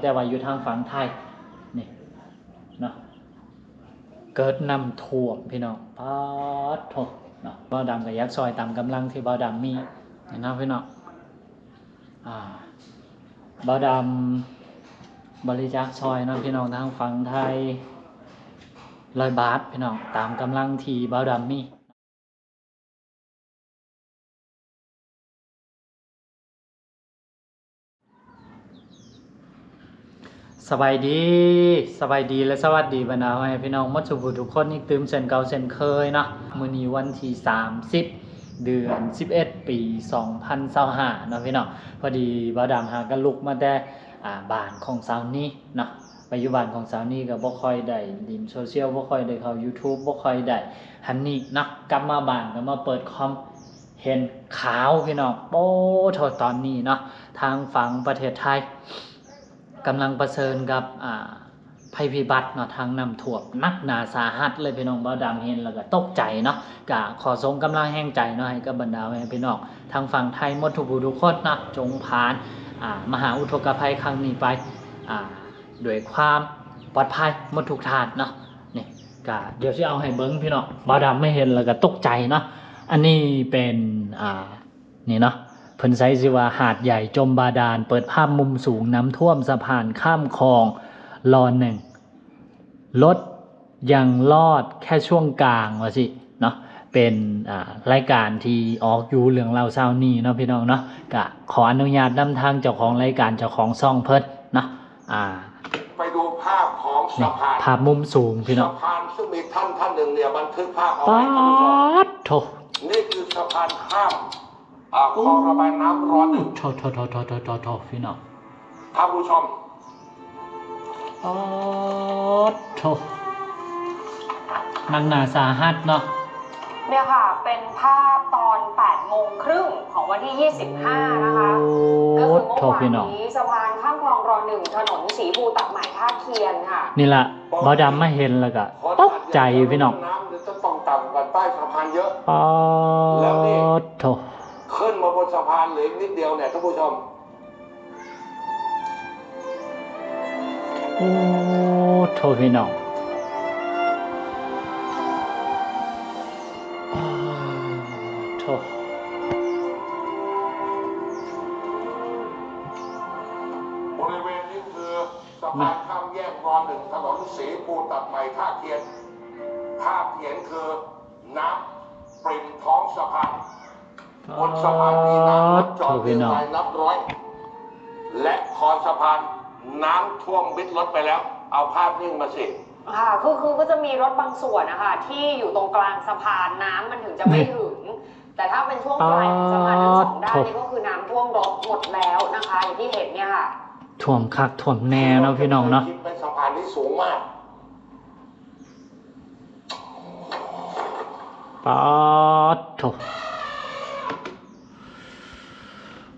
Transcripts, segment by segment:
แต่ว่าอยู่ทางฝั่งไทยนี่เนาะเกิดน้ำท่วมพี่น้องปาดโถเนาะบ่าวดำกับยักษ์ซอยตามกำลังที่บ่าวดำมีนะพี่น้องบ่าวดำบริจาคซอยเนาะพี่น้องทางฝั่งไทย100 บาทพี่น้องตามกำลังที่บ่าวดำมีสบายดีและสวัสดีบรรดาพี่น้องมัดสุบุทุกคนนี่ตื่มเส้นเก่าเส้นเคยเนาะมื้อนี้วันที่30เดือน11ปี2025เนาะพี่น้องพอดีบ่าวดำหากันลุกมาแต่บ้านของสาวนี้เนาะปัจจุบันของสาวนี้ก็บ่ค่อยได้ดินโซเชียลบ่ค่อยได้เข้า YouTube บ่ค่อยได้หันนี่เนาะกลับมาบ้านก็มาเปิดคอมเห็นขาวพี่น้องโอ้โถตอนนี้เนาะทางฝั่งประเทศไทยกำลังเผชิญกับภัยพิบัติเนาะทางน้ำท่วมนักหนาสาหัสเลยพี่น้องบ่าวดำเห็นแล้วก็ตกใจเนาะก็ขอส่งกำลังแห่งใจเนาะให้กับบรรดาพี่น้องทางฝั่งไทยหมดทุกผู้ทุกคนนะจงผ่านมหาอุทกภัยครั้งนี้ไปด้วยความปลอดภัยหมดทุกท่านเนาะนี่ก็เดี๋ยวสิเอาให้เบิ่งพี่น้องบ่าวดำไม่เห็นแล้วก็ตกใจเนาะอันนี้เป็นนี่เนาะเพิ่นใช้ชื่อว่าหาดใหญ่จมบาดาลเปิดภาพมุมสูงน้ำท่วมสะพานข้ามคลองรอ1รถยังรอดแค่ช่วงกลางว่าสิเนาะเป็นรายการที่ออกอยู่เรื่องเล่าเช้านี้เนาะพี่น้องเนาะก็ขออนุญาตนำทางเจ้าของรายการเจ้าของช่องเพิ่นเนาะไปดูภาพของสะพานภาพมุมสูงพี่น้องสะพานซึ่งมีท่านหนึ่งเนี่ยบันทึกภาพเอาไว้ป๊าดโถนี่คือสะพานข้ามคลองระบายน้ำรอ1โถพี่น้องท่านผู้ชมโถนักหนาสาหัสเนาะเนี่ยค่ะเป็นภาพตอน8 โมงครึ่งของวันที่25นะคะก็คือเมื่อวานนี้สะพานข้ามคลองร1ถนนสีภูตัดใหม่ท่าเคียนค่ะนี่แหละบ่าวดำไม่เห็นแล้วก็ตกใจพี่น้องน้ำจะต้องต่ำกว่าใต้สะพานเยอะแล้วนี่โถขึ้นมาบนสะพานเหลือนิดเดียวเนี่ยท่านผู้ชมโอ้โถพี่น้องโถบริเวณนี้คือสะพานข้ามแยกร1ถนนสีภูตัดใหม่ท่าเคียนภาพที่เห็นคือน้ำปริ่มท้องสะพานบนสะพานมีน้ำรถจอดอยู่หลายนับร้อยและคอสะพานน้ำท่วมมิดรถไปแล้วเอาภาพนิ่งมาสิค่ะคือก็จะมีรถบางส่วนนะคะที่อยู่ตรงกลางสะพานน้ำมันถึงจะไม่ถึงแต่ถ้าเป็นช่วงปลายของสะพานทั้ง2ด้านนี่ก็คือน้ำท่วมรถหมดแล้วนะคะอย่างที่เห็นเนี่ยค่ะท่วมคักท่วมแน่เนาะพี่น้องเนาะเป็นสะพานที่สูงมากป๊าดโถ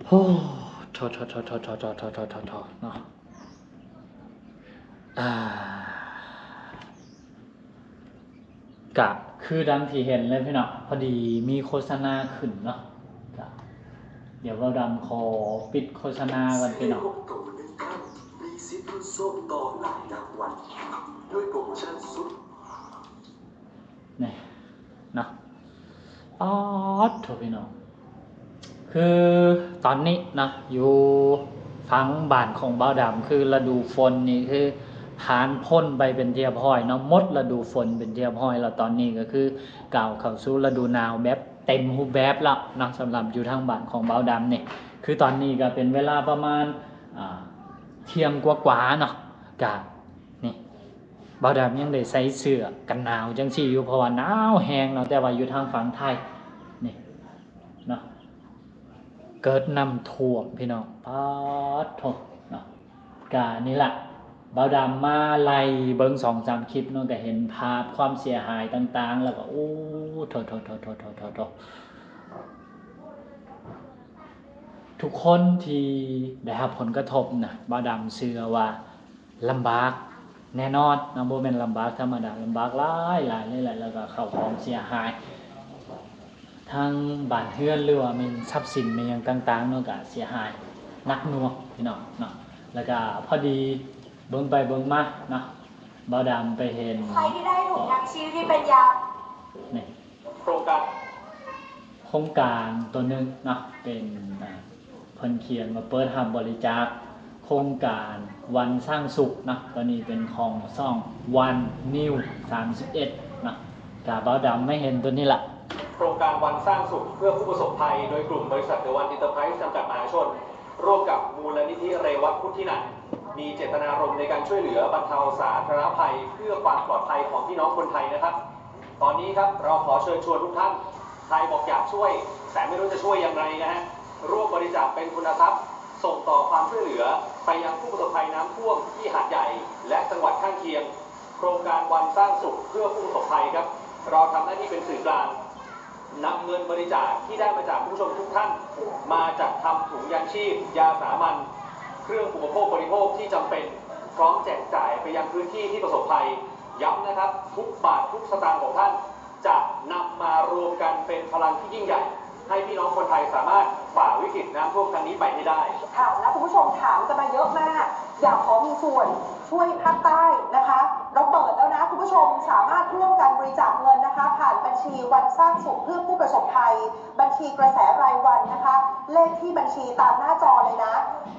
โอ้โถเนาะกะคือดังที่เห็นเลยพี่น้องพอดีมีโฆษณาขึ้นเนาะเดี๋ยวเราดำขอปิดโฆษณากันพี่น้องมีสิทธิ์รุ่นส้มต่อหลายรางวัลด้วยโปรโมชั่นสุดนี่เนาะโถพี่น้องคือตอนนี้นะอยู่ฟังบ้านของบ่าวดำคือฤดูฝนนี่คือผ่านพ้นไปเป็นเทียบห้อยเนาะหมดฤดูฝนเป็นเทียบห้อยแล้วตอนนี้ก็คือก้าวเข้าสู่ฤดูหนาวแบบเต็มรูปแบบแล้วเนาะสำหรับอยู่ทางบ้านของบ่าวดำเนี่ยคือตอนนี้ก็เป็นเวลาประมาณเที่ยงกว่าๆเนาะก็นี่บ่าวดำยังได้ใส่เสื้อกันหนาวจังซี่อยู่เพราะว่าหนาวแฮงเนาะแต่ว่าอยู่ทางฝั่งไทยนี่เนาะเกิดน้ำท่วมพี่น้องป๊าดโถเนาะกะนี่แหละบ่าวดำมาไล่เบิ่ง 2-3 คลิปเนาะก็เห็นภาพความเสียหายต่างๆแล้วก็โอ้โถทุกคนที่ได้รับผลกระทบนะบ่าวดำเชื่อว่าลำบากแน่นอนนะบ่แม่นลำบากธรรมดาลำบากหลายแล้วก็เข้าของเสียหายทางบ้านเรือนหรือว่ามีทรัพย์สินมีอย่างต่างๆเนาะก็เสียหายนักหน่วงพี่น้องเนาะ แล้วก็พอดีเบิ่งไปเบิ่งมาเนาะบ่าวดำไปเห็น ใครที่ได้ถุงยางชีพที่เป็นยา นี่ โครงการ โครงการตัวหนึงเนาะเป็นเพิ่นเขียนมาเปิดรับบริจาคโครงการวันสร้างสุขเนาะตัวนี้เป็นของซ่องวันนิว31เนาะก็บ่าวดำไม่เห็นตัวนี้ล่ะ โครงการวันสร้างสุขเพื่อผู้ประสบภัยโดยกลุ่มบริษัทเดอะวันอินเตอร์ไพรส์จำกัดมหาชน ร่วมกับมูลนิธิเรวัตพุทธินันท์มีเจตนารมณ์ในการช่วยเหลือบรรเทาสาธารณภัยเพื่อความปลอดภัยของพี่น้องคนไทยนะครับ ตอนนี้ครับเราขอเชิญชวนทุกท่านใครบอกอยากช่วย แต่ไม่รู้จะช่วยอย่างไรนะฮะร่วมบริจาคเป็นทุนทรัพย์ส่งต่อความช่วยเหลือไปยังผู้ประสบภัยน้ำท่วมที่หาดใหญ่และจังหวัดข้างเคียง โครงการวันสร้างสุขเพื่อผู้ประสบภัยครับเราทำหน้าที่เป็นสื่อกลางนำเงินบริจาคที่ได้มาจากผู้ชมทุกท่าน มาจัดทำถุงยางชีพ ยาสามัญเครื่องอุปโภคบริโภคที่จำเป็นพร้อมแจกจ่ายไปยังพื้นที่ที่ประสบภัยย้ำนะครับทุกบาททุกสตางค์ของท่านจะนำมารวมกันเป็นพลังที่ยิ่งใหญ่ ให้พี่น้องคนไทยสามารถฝ่าวิกฤตน้ำท่วมครั้งนี้ไปให้ได้ ค่ะและคุณผู้ชมถามกันมาเยอะมาก อยากขอมีส่วนช่วยภาคใต้นะคะ เราเปิดแล้วนะคุณผู้ชมสามารถร่วมกันบริจาคเงินนะคะ ผ่านบัญชีวันสร้างสุขเพื่อผู้ประสบภัย บัญชีกระแสรายวันนะคะ เลขที่บัญชีตามหน้าจอเลยนะ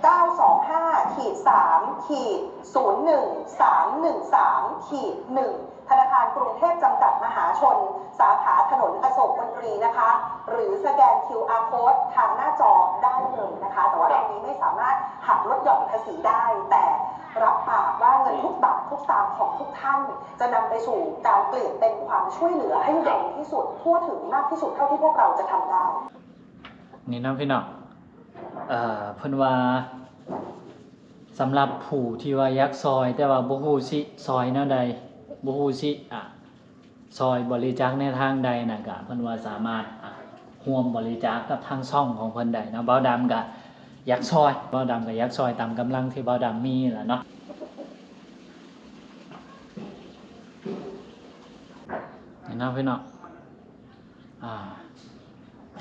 925-31313-1 ธนาคารกรุงเทพจำกัดมหาชน สาขาถนนอโศกมนตรีนะคะ หรือสแกน QR Code ทางหน้าจอได้เลยนะคะ แต่ว่าตรงนี้ไม่สามารถหักลดหย่อนภาษีได้ แต่รับปากว่าเงินทุกบาททุกสตางค์ของทุกท่าน จะนำไปสู่การเปลี่ยนเป็นความช่วยเหลือให้เร็วที่สุดทั่วถึงมากที่สุดเท่าที่พวกเราจะทำได้ นี่น้องพี่น้องเพิ่นว่าสำหรับผู้ที่ว่ายักซอยแต่ว่าบ่ฮู้สิซอยแนวใดบ่ฮู้สิซอยบริจาคในทางใดน่ะก็เพิ่นว่าสามารถร่วมบริจาคกับทางช่องของเพิ่นได้นะบ่าวดำก็ยักซอยบ่าวดำก็ยักซอยตามกำลังที่บ่าวดำมีแหละเนาะนี่น้องพี่น้อง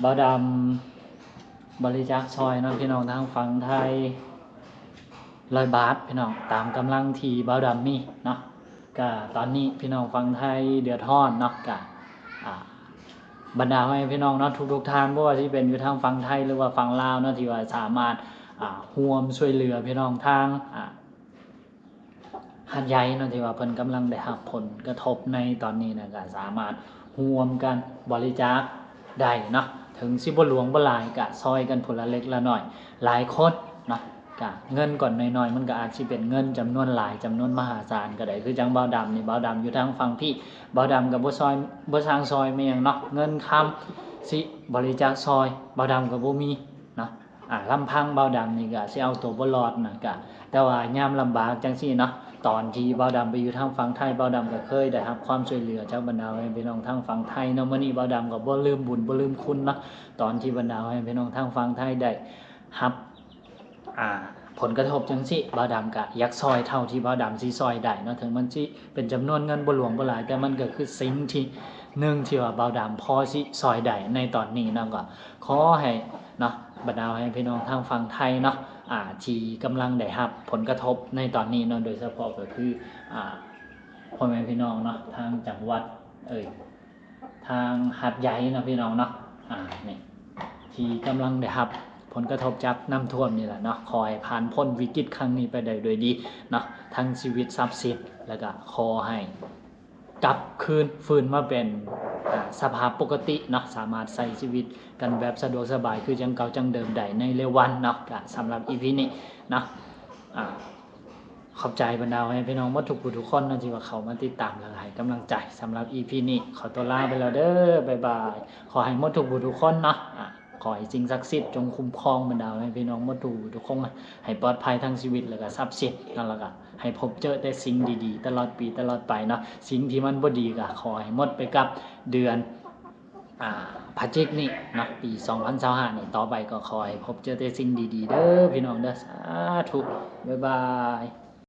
บ่าวดำบริจาคซอยเนาะพี่น้องทางฝั่งไทย100 บาทพี่น้องตามกำลังที่บ่าวดำมีเนาะก็ตอนนี้พี่น้องฝั่งไทยเดือดร้อนเนาะก็บรรดาให้พี่น้องเนาะทุกท่านบ่ว่าสิเป็นอยู่ทางฝั่งไทยหรือว่าฝั่งลาวเนาะที่ว่าสามารถร่วมช่วยเหลือพี่น้องทางหาดใหญ่เนาะที่ว่าเพิ่นกำลังได้รับผลกระทบในตอนนี้นะก็สามารถร่วมกันบริจาคได้เนาะถึงสิบ่หลวงบ่หลายก็ซอยกันผู้ละเล็กละน้อยหลายคนเนาะก็เงินก่อนน้อยๆมันก็อาจสิเป็นเงินจำนวนหลายจำนวนมหาศาลก็ได้คือจังบ่าวดำนี่บ่าวดำอยู่ทางฝั่งพี่บ่าวดำก็บ่ซอยบ่สร้างซอยไม่หยังเนาะเงินคำสิบริจาคซอยบ่าวดำก็บ่มีเนาะลำพังบ่าวดำนี่ก็สิเอาตัวบ่รอดน่ะก็แต่ว่ายามลำบากจังซี่เนาะตอนที่บ่าวดำไปอยู่ทางฝั่งไทยบ่าวดำก็เคยได้รับความช่วยเหลือจากบรรดาพี่น้องทางฝั่งไทยเนาะมื้อนี้บ่าวดำก็บ่ลืมบุญบ่ลืมคุณเนาะตอนที่บรรดาพี่น้องทางฝั่งไทยได้รับผลกระทบจังซี่บ่าวดำก็อยากซอยเท่าที่บ่าวดำสิซอยได้เนาะถึงมันสิเป็นจำนวนเงินบ่หลวงบ่หลายแต่มันก็คือสิ่งที่หนึ่งที่ว่าบ่าวดำพอสิซอยได้ในตอนนี้เนาะก็ขอให้เนาะบรรดาพี่น้องทางฝั่งไทยเนาะที่กำลังได้รับผลกระทบในตอนนี้เนาะโดยเฉพาะก็คือพ่อแม่พี่น้องเนาะทางจังหวัดทางหาดใหญ่เนาะพี่น้องเนาะนี่ที่กำลังได้รับผลกระทบจากน้ำท่วมนี่แหละเนาะขอให้ผ่านพ้นวิกฤตครั้งนี้ไปได้โดยดีเนาะทั้งชีวิตทรัพย์สินแล้วก็ขอให้กลับคืนฟื้นมาเป็นสภาพปกติเนาะสามารถใช้ชีวิตกันแบบสะดวกสบายคือจังเก่าจังเดิมได้ในเร็ววันเนาะก็สำหรับ EP นี้เนาะขอบใจบรรดาพี่น้องทุกผู้ทุกคนนะที่ว่าเขามาติดตามและให้กำลังใจสำหรับ EP นี้ขอตัวลาไปแล้วเด้อบ๊ายบายขอให้ทุกผู้ทุกคนเนาะขอให้สิ่งศักดิ์สิทธิ์จงคุ้มครองบรรดาพี่น้องทุกคนให้ปลอดภัยทั้งชีวิตแล้วก็ทรัพย์สินนั่นแหละก็ให้พบเจอแต่สิ่งดีๆตลอดปีตลอดไปเนาะสิ่งที่มันบ่ดีก็ขอให้หมดไปกับเดือนพฤศจิกายนนี้เนาะปี2025นี่ต่อไปก็ขอให้พบเจอแต่สิ่งดีๆเด้อพี่น้องเด้อสาธุบ๊ายบาย